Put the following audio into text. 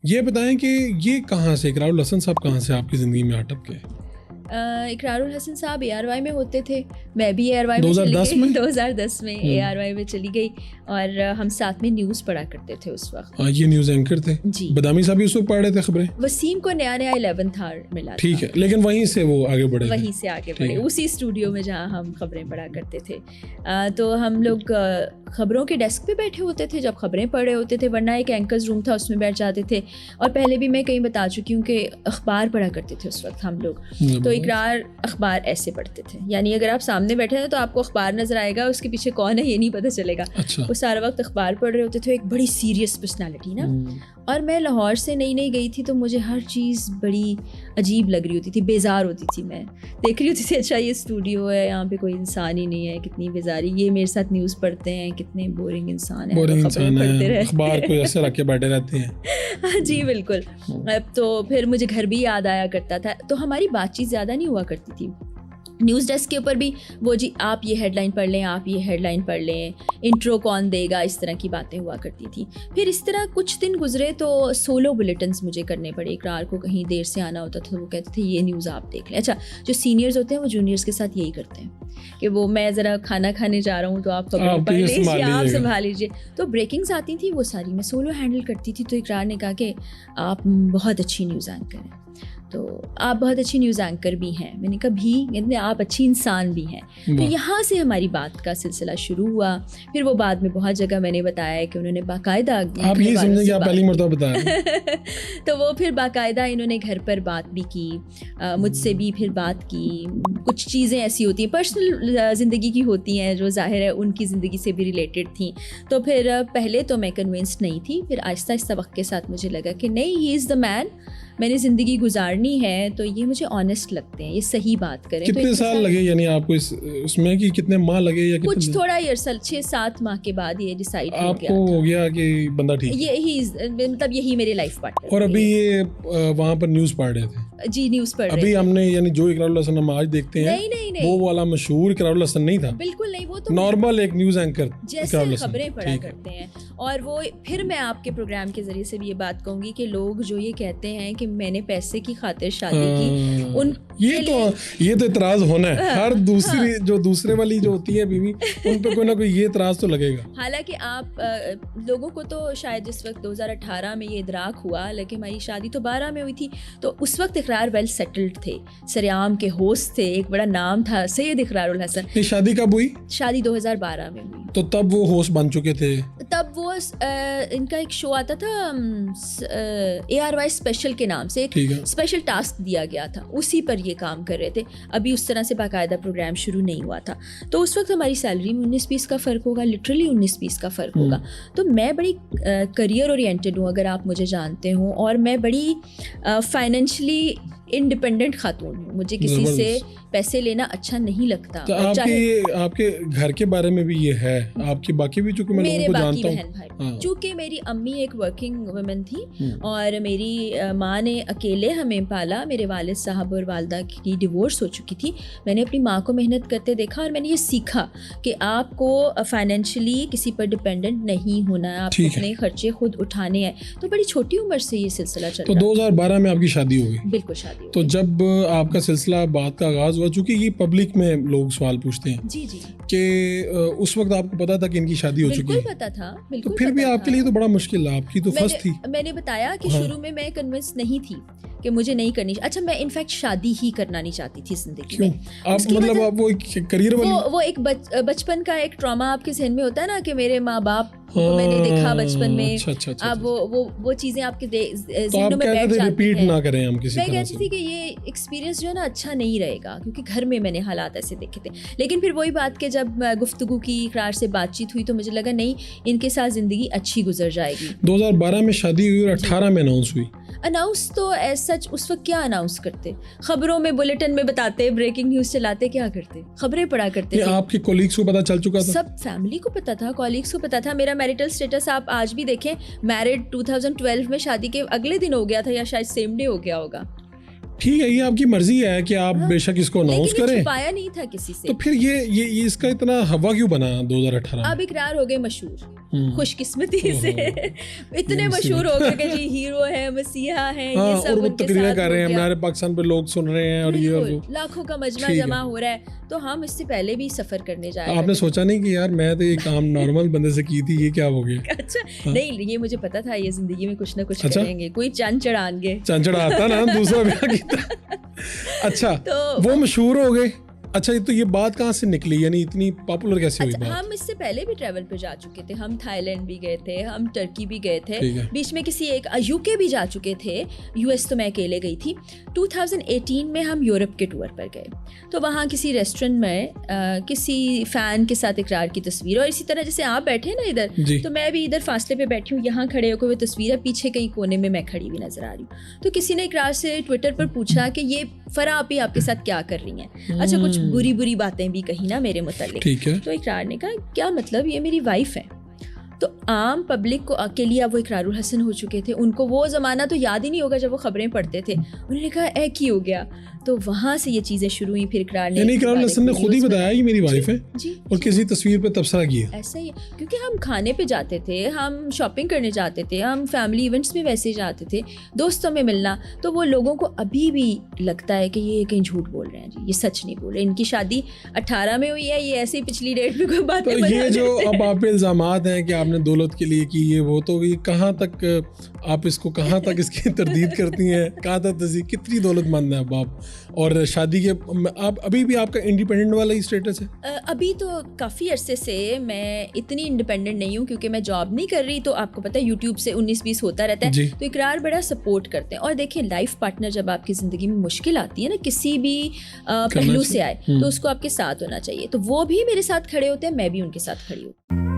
ये बताएं कि ये कहाँ से इकरारुल हसन साहब कहाँ से आपकी ज़िंदगी में अटक गए? इकरारुल हसन साहब ARY में होते थे, मैं भी ARY में 2010 में 2010 में ARY में चली गई और हम साथ में न्यूज़ पढ़ा करते थे उस वक्त। ये न्यूज़ एंकर थे जी। बदामी साहब भी उस वक्त पढ़ रहे थे खबरें? वसीम को नया 11th आवर मिला, ठीक है, लेकिन वहीं से वो आगे बढ़े, वहीं से आगे बढ़े, उसी स्टूडियो में जहाँ हम खबरें पढ़ा करते थे। तो हम लोग खबरों के डेस्क पे बैठे होते थे जब खबरें पढ़ रहे होते थे, वरना एक एंकर्स रूम था उसमें बैठ जाते थे। और पहले भी मैं कहीं बता चुकी हूँ कि अखबार पढ़ा करते थे उस वक्त हम लोग। तो इकरार अखबार ऐसे पढ़ते थे, यानी अगर आप सामने बैठे हैं तो आपको अखबार नजर आएगा, उसके पीछे कौन है ये नहीं पता चलेगा। अच्छा। वो सारा वक्त अखबार पढ़ रहे होते थे। एक बड़ी सीरियस पर्सनालिटी ना, और मैं लाहौर से नई गई थी तो मुझे हर चीज़ बड़ी अजीब लग रही होती थी, बेजार होती थी। मैं देख रही होती थी अच्छा ये स्टूडियो है, यहाँ पे कोई इंसान ही नहीं है, कितनी बेजारी, ये मेरे साथ न्यूज़ पढ़ते हैं, कितने बोरिंग इंसान है, बोरिंग इंसान है, अखबार को ऐसे रख के बैठे रहते हैं। जी बिल्कुल। तो फिर मुझे घर भी याद आया करता था, तो हमारी बातचीत ज़्यादा नहीं हुआ करती थी। न्यूज़ डेस्क के ऊपर भी वो जी आप ये हेडलाइन पढ़ लें, आप ये हेडलाइन पढ़ लें, इंट्रो कौन देगा, इस तरह की बातें हुआ करती थी। फिर इस तरह कुछ दिन गुजरे तो सोलो बुलेटिन्स मुझे करने पड़े। इकरार को कहीं देर से आना होता था, वो कहते थे ये न्यूज़ आप देख लें। अच्छा, जो सीनियर्स होते हैं वो जूनियर्स के साथ यही करते हैं कि वो मैं ज़रा खाना खाने जा रहा हूँ तो आप खबरें पढ़ लीजिए, आप संभाल लीजिए। तो ब्रेकिंग्स आती थी वो सारी मैं सोलो हैंडल करती थी। तो इकरार ने कहा कि आप बहुत अच्छी न्यूज़ एंकर हैं, तो आप बहुत अच्छी न्यूज़ एंकर भी हैं। मैंने कहा भी, कहते आप अच्छी इंसान भी हैं। तो यहाँ से हमारी बात का सिलसिला शुरू हुआ। फिर वो बाद में बहुत जगह मैंने बताया कि उन्होंने बाकायदा, आप ये समझें कि आप पहली मर्तबा बता तो वो फिर बाकायदा इन्होंने घर पर बात भी की, मुझसे भी फिर बात की। कुछ चीज़ें ऐसी होती हैं पर्सनल ज़िंदगी की होती हैं जो ज़ाहिर है उनकी ज़िंदगी से भी रिलेटेड थी। तो फिर पहले तो मैं कन्विंस्ड नहीं थी, फिर आहिस्ता आहिस्ता वक्त के साथ मुझे लगा कि नहीं, ही इज़ द मैन, मैंने ज़िंदगी गुजारनी है तो ये मुझे ऑनेस्ट लगते हैं, ये सही बात करें। कितने तो साल लगे यानी आपको उसमें, कि कितने माह लगे या कुछ थोड़ा अरसा 6-7 माह के बाद ये डिसाइड आपको हो गया कि बंदा ठीक है, मतलब यही मेरे लाइफ पार्टनर। और अभी ये वहाँ पर न्यूज़ पढ़ रहे थे? जी न्यूज़ पढ़ रहे अभी हमने यानी जो इकरारुल हसन हम आज देखते हैं नहीं, वो वाला मशहूर इकरारुल हसन नहीं था, बिल्कुल नहीं। वो तो नॉर्मल एक न्यूज़ एंकर जैसे खबरें पढ़ा करते हैं। और वो फिर मैं आपके प्रोग्राम के जरिए से भी ये बात कहूँगी कि लोग जो ये कहते हैं कि मैंने पैसे की खातिर शादी की, उन ये तो इतराज़ होना है। हर दूसरी जो दूसरे वाली जो होती है बीवी, उन पे कोई ना कोई ये इतराज़ तो लगेगा। हालांकि आप लोगों को तो शायद जिस वक्त 2018 में ये इदराक हुआ, लेकिन हमारी शादी तो 12 में हुई थी। तो उस वक्त इकरार वेल सेटल्ड थे, सरेआम के होस्ट थे, एक बड़ा नाम था सैयद इकरारुल हसन। ये शादी कब हुई? शादी 2012 में हुई। तो तब वो होस्ट बन चुके थे? तब वो इनका एक शो आता था ARY स्पेशल के नाम से, एक स्पेशल टास्क दिया गया था, उसी पर ये काम कर रहे थे। अभी उस तरह से बाकायदा प्रोग्राम शुरू नहीं हुआ था। तो उस वक्त हमारी सैलरी में 19-20 का फ़र्क होगा, लिटरली 19-20 का फ़र्क होगा। तो मैं बड़ी करियर ओरिएंटेड हूँ अगर आप मुझे जानते हो, और मैं बड़ी फाइनेंशियली इंडिपेंडेंट खातून हूँ। मुझे किसी से पैसे लेना अच्छा नहीं लगता। तो आपके घर के बारे में भी ये है, आपकी बाकी भी चूंकि मैं लोगों को जानता हूँ, चूँकि मेरी अम्मी एक वर्किंग वुमन थी और मेरी माँ ने अकेले हमें पाला। मेरे वालिद साहब और वालदा की डिवोर्स हो चुकी थी। मैंने अपनी माँ को मेहनत करते देखा और मैंने ये सीखा कि आपको फाइनेंशियली किसी पर डिपेंडेंट नहीं होना है, आपको अपने खर्चे खुद उठाने हैं। तो बड़ी छोटी उम्र से ये सिलसिला चल रहा। तो 2012 में आपकी शादी हो गई? बिल्कुल शादी। तो जब आपका सिलसिला बात का आगाज हुआ, चूंकि ये पब्लिक में लोग सवाल पूछते हैं जी कि उस वक्त आपको पता था कि इनकी शादी हो चुकी है? बिल्कुल पता था, बिल्कुल। तो फिर भी आपके लिए तो बड़ा मुश्किल है, आपकी तो फर्स्ट थी। मैंने बताया कि शुरू में मैं कन्विंस नहीं थी कि मुझे नहीं करनी। अच्छा, मैं इनफैक्ट शादी ही करना नहीं चाहती थी जिंदगी में। आप मतलब आप वो करियर वो एक बचपन का एक ट्रॉमा आपके ज़हन में होता है ना कि मेरे माँ बाप को मैंने देखा बचपन में। अच्छा। अब वो चीज़ें आपके ज़हनों में बैठ जाती हैं। रिपीट ना करें हम किसी तरह से। मैं कहती थी कि ये एक्सपीरियंस जो है ना अच्छा नहीं रहेगा, क्योंकि घर में मैंने हालात ऐसे देखे थे। लेकिन फिर वही बात कि जब गुफ्तगू की, इकरार से बातचीत हुई, तो मुझे लगा नहीं, इनके साथ ज़िंदगी अच्छी गुजर जाएगी। 2012 में शादी हुई और 18 में अनाउंस हुई। अनाउंस तो ऐसा सच उस वक्त क्या अनाउंस करते, खबरों में बुलेटिन में बताते, ब्रेकिंग न्यूज़ चलाते, क्या करते, खबरें पढ़ा करते थे। आपके कॉलीग्स को पता चल चुका था? सब फैमिली को पता था, कॉलीग्स को पता था। मेरा मैरिटल स्टेटस आप आज भी देखें, मैरिड 2012 में, शादी के अगले दिन हो गया था या शायद सेम डे हो गया होगा। ठीक है, ये आपकी मर्जी है कि आप बेशक इसको अनाउंस लेकिन ये करें, छुपाया नहीं था किसी से। तो फिर ये इसका इतना हवा क्यों बना 2018 अब में? इकरार हो गए मशहूर खुशकिस्मती से, इतने मुसीबत। मशहूर हो गए कि जी हीरो है, मसीहा है, हाँ, ये और सब वो उनके तकरीरें साथ कर रहे हैं, हो गया। हमारे पाकिस्तान पे लोग सुन रहे हैं और ये और वो। बिल्कुल, लाखों का मजमा ठीक है। जमा हो रहा है। तो हम इससे पहले भी सफर करने जा रहे आपने सोचा नहीं कि यार मैं तो ये काम नॉर्मल बंदे से की थी, ये क्या हो गया? अच्छा नहीं, ये मुझे पता था, ये जिंदगी में कुछ ना कुछ अच्छा? करेंगे, कोई चंद चढ़ाएंगे। चंचड़ा आता ना, दूसरा ब्याह किया। अच्छा, तो वो मशहूर हो गए। अच्छा, तो ये बात कहाँ से निकली, यानी इतनी पॉपुलर कैसे हुई अच्छा, बात? हम इससे पहले भी ट्रैवल पे जा चुके थे। हम थाईलैंड भी गए थे, हम टर्की भी गए थे, ठीक है। बीच में किसी एक यूके भी जा चुके थे। यूएस तो मैं अकेले गई थी। 2018 में हम यूरोप के टूर पर गए। तो वहाँ किसी रेस्टोरेंट में किसी फ़ैन के साथ इकरार की तस्वीर, और इसी तरह जैसे आप बैठे ना इधर, जी। तो मैं भी इधर फासले पे बैठी हूँ, यहाँ खड़े होकर वो तस्वीर है, पीछे कहीं कोने में मैं खड़ी हुई नजर आ रही हूँ। तो किसी ने इकरार से ट्विटर पर पूछा कि ये फरा आपी आपके साथ क्या कर रही हैं? अच्छा, कुछ बुरी बुरी बातें भी कही ना मेरे मुतालिक। ठीक है। तो इकरार ने कहा क्या मतलब, ये मेरी वाइफ है। तो आम पब्लिक को के लिए अब वो इकरारुल हसन हो चुके थे। उनको वो ज़माना तो याद ही नहीं होगा जब वो खबरें पढ़ते थे। उन्होंने कहा एक ही हो गया। तो वहाँ से ये चीज़ें शुरू हुई। फिर इकरार ने, यानी इकरारुल हसन ने खुद ही बताया कि मेरी वाइफ है, जी, और किसी तस्वीर पे तबसरा किया। ऐसा ही है। क्योंकि हम खाने पे जाते थे, हम शॉपिंग करने जाते थे, हम फैमिली इवेंट्स में वैसे ही जाते थे, दोस्तों में मिलना, तो वो लोगों को अभी भी लगता है कि ये कहीं झूठ बोल रहे हैं जी, ये सच नहीं बोल रहे। इनकी शादी 18 में हुई है, ये ऐसे ही पिछली डेट में कोई बातें तो बना ये जो देते हैं। अब आप पे इल्जामात हैं कि आपने दौलत के लिए की, ये वो, तो ये कहाँ तक आप इसको, कहाँ तक इसकी तरदीद करती हैं, कहाँ तक तस्दीक, कितनी दौलतमंद है अब आप? और शादी के आप अभी भी आपका इंडिपेंडेंट वाला ही स्टेटस है? अभी तो काफ़ी अरसे से मैं इतनी इंडिपेंडेंट नहीं हूँ, क्योंकि मैं जॉब नहीं कर रही। तो आपको पता है यूट्यूब से 19-20 होता रहता जी। है। तो इकरार बड़ा सपोर्ट करते हैं। और देखिए, लाइफ पार्टनर जब आपकी ज़िंदगी में मुश्किल आती है ना, किसी भी पहलू से आए, तो उसको आपके साथ होना चाहिए। तो वो भी मेरे साथ खड़े होते हैं, मैं भी उनके साथ खड़ी हूँ।